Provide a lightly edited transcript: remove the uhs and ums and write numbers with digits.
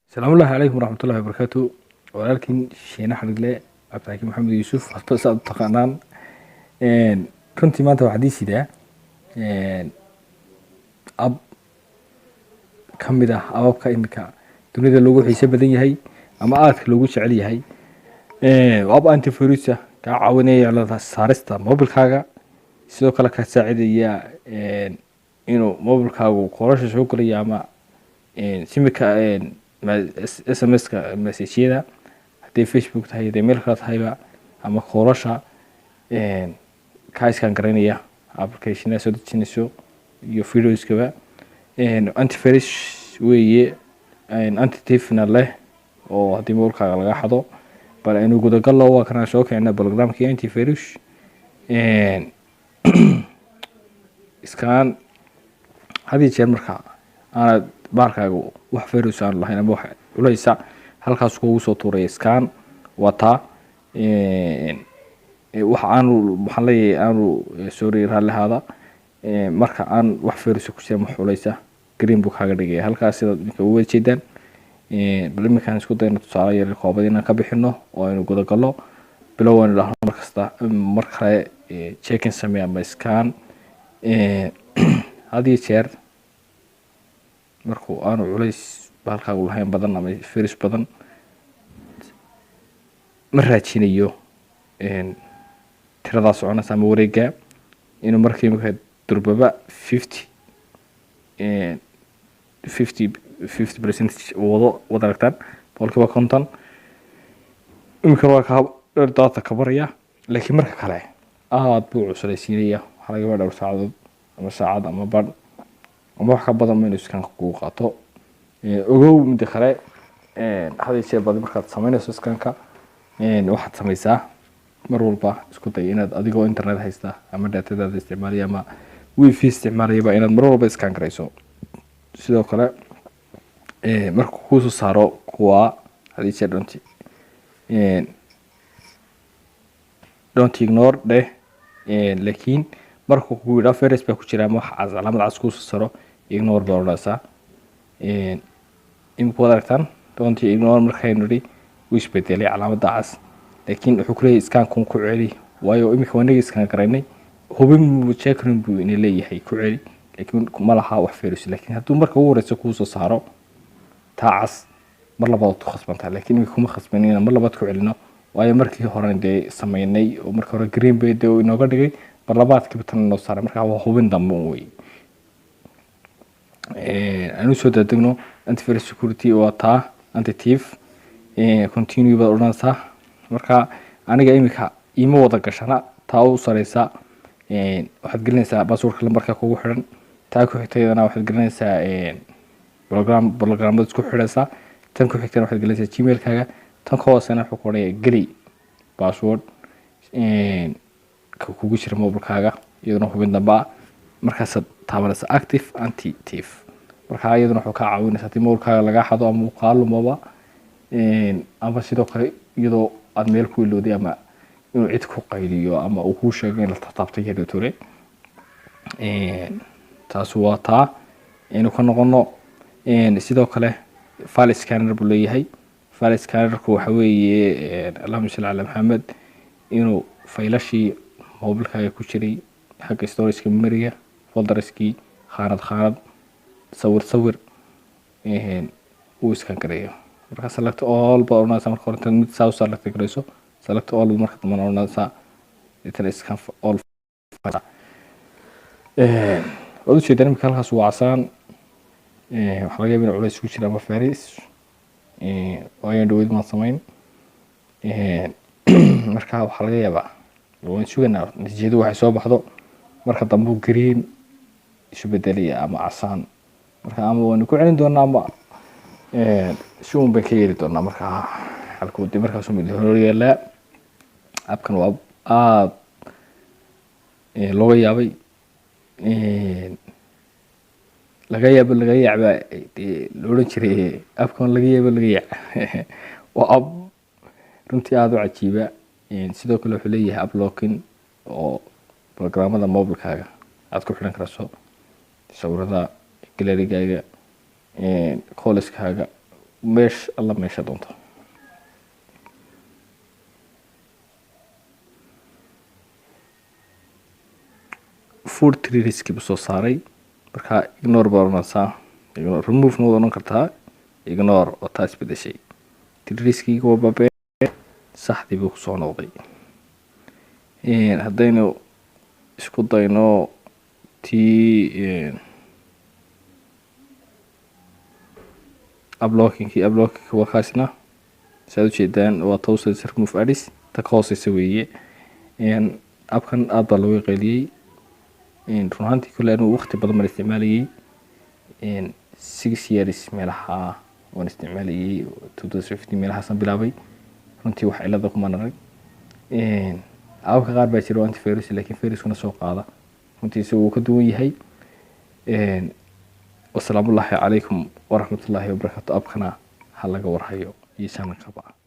السلام الله عليكم ورحمة الله وبركاته. ولكن شينا حرقلة عبد الحكيم محمد يوسف بس تقنان كنت ما تو حديثي ده أب كم ده أبقى إنك تريد اللوجو حساب بدني هاي أما آخر لوجو شعلي هاي وأب أنت فيروسة كعوني على سارستا موبل كاغا sidoo kale ka saacidaya inuu mobilkaagu qorasho soo geliyo ama simika SMS-ka message-yada haddii Facebook tahay haddii meel kale tahayba ama qorasha ka iskaan garanaya application-a soo dejinayso iyo videoskaba antivirus weeye anti-thiefna leh oo haddii mobilkaaga laga xado bal inuu gudagal waa kana soo keenna programkii antivirus iskaan hadii jeer marka aan baarkaagu wax virus aan lahayn ama wax ulaysa halkaas kugu soo tuuray iskaan wata wax waxaan leeyahay aanu sorry raalahaada marka aan wax virus ku jira wax ulaysa green book kaaga dhigay halkaas sida ninka uga jeedaan bal iminkaan isku dayno tusaale yar qoobad inaan ka bixino oo aynu guda galno bilowaan ilaahno markasta markale checking samee ama iskaan hadii jeer markuu aanu culays baalkaagu lahayn badan ama virus badan ma raajinayo tirada soconaysa ama wareega inuu markii marka durbaba 50% wada aragtaan boqolkiiba 50 imika waa ka data ka baraya laakiin marka kale aad buu cuslaysiinaya waxa laga dhawr saacadood ama saacad ama bar ama wax ka badan ma inuu iskaan ku qaato ogow mid kale hadii jeer badan markaad sameynayso iskaanka waxaad sameysaa mar walba isku day inaad adigoo internet haysta ama data isticmaalaya ama wifi isticmaalaya inaad mar walba iskaan garayso sidoo kale markuu ku soo saaro kuwa hadii jeer don't ignore laakiin markuu ku yiraahdo virus baa ku jira ama wax calaamad cas ku soo saro ignore doorasa in ku aragtaan don't ignore markay nuri wish bedelay calaamada cas laakiin wuxuu ku leeyahay iskaan ku celi waayo imika wanaag iskaan garaynay hubin checking buu inay leeyahay ku celi laakiin ma laha wax virus laakiin hadduu marka uu horeyso ku soo saaro taas mar labaad ku khasbantaa laakiin imika kuma khasbanina mar labaad ku celino waayo markii hore de sameynay oo markii hore green bay de inooga dhigay barlabaadkii tan noo saaray marka waa hubin dambe way aanu soo dadagno antivirus security waa taa anti-thief continue baa oranaysa marka aniga imika ima wada gashana taa u sareysa waxaad gelinaysaa passwordka lambarka kugu xiran taa ku xigtayna waxaad gelinaysaa programada isku xiraysa tan ku xigtayna waxaad gelinaysaa gmail-kaaga tan hoosena wuxuu qoraya geli password kugu jira mobilkaaga iyaduna hubin damba markaas taabanaysa active anti-thief marka iyaduna wuxuu ka caawinaysaa haddii mobilkaaga laga xado ama uu qaalumoba ama sidoo kale iyadoo aad meel ku ilowday ama inuu cid ku qayliyo ama uu ku sheegay in la taabtay yadoo tore taas waa taa inuu ka noqono sidoo kale file scanner buu leeyahay file scanner-ku waxa weeye Allahumma salli ala Muhammad inuu faylashii mobilkaaga ku jiray xagga storage-ka memory-ga folderskii khaanad sawir uu iskaan gareeyo marka select all ba oranaysa marka hore mid saa u select gareyso select all marka dambe oranaysa inta iskaan all wadu sheedan imika halkaas waa casaan waxa laga yaabaa culays ku jira ama virus ayaan dhaweyd ma sameyn marka waxa laga yaabaa waan suganaa natiijadu waxay soo baxdo marka dambe green isu bedelaya ama casaan marka ama waan ku celin doonaa ama si uun baan ka yeeli doonaa marka halkuu dib markaas mid horyeela abkan waa aad looga yaabay laga yaabo loolan jiray abkan laga yaabo waa ab runtii aad u cajiiba sidoo kale wuxuu leeyahay app locking oo programada mobilkaaga aad ku xiran karto sawirada gallery-gaaga callskaaga meesha doonto. food tree-riski buu soo saaray, markaa ignore baa oranaysaa, remove na waad oran kartaa, ignore oo taa isbedeshay. tree-riskiga waa baabee, saxdii buu kusoo noqday. haddaynu isku dayno tii uplockingkii waa kaasina saad ujeedaan waa towsad remove addis ta ka hooseysa weeye. abkan aad baa looga qeyliyey, run ahaantii kule anuu waqti badan baan isticmaalayay, 6 years meelaha waan isticmaalayay, 2015 meelahaasaan bilaabay. runtii wax cilada kuma arag. ababka qaar baa jira antivirus, laakiin viruskuna soo qaada runtii si uu ka duwan yahay. wasalaamu calaykum waraxmatullaahi wabarakaatu. abkana ha laga warhayo iyo channelkaba.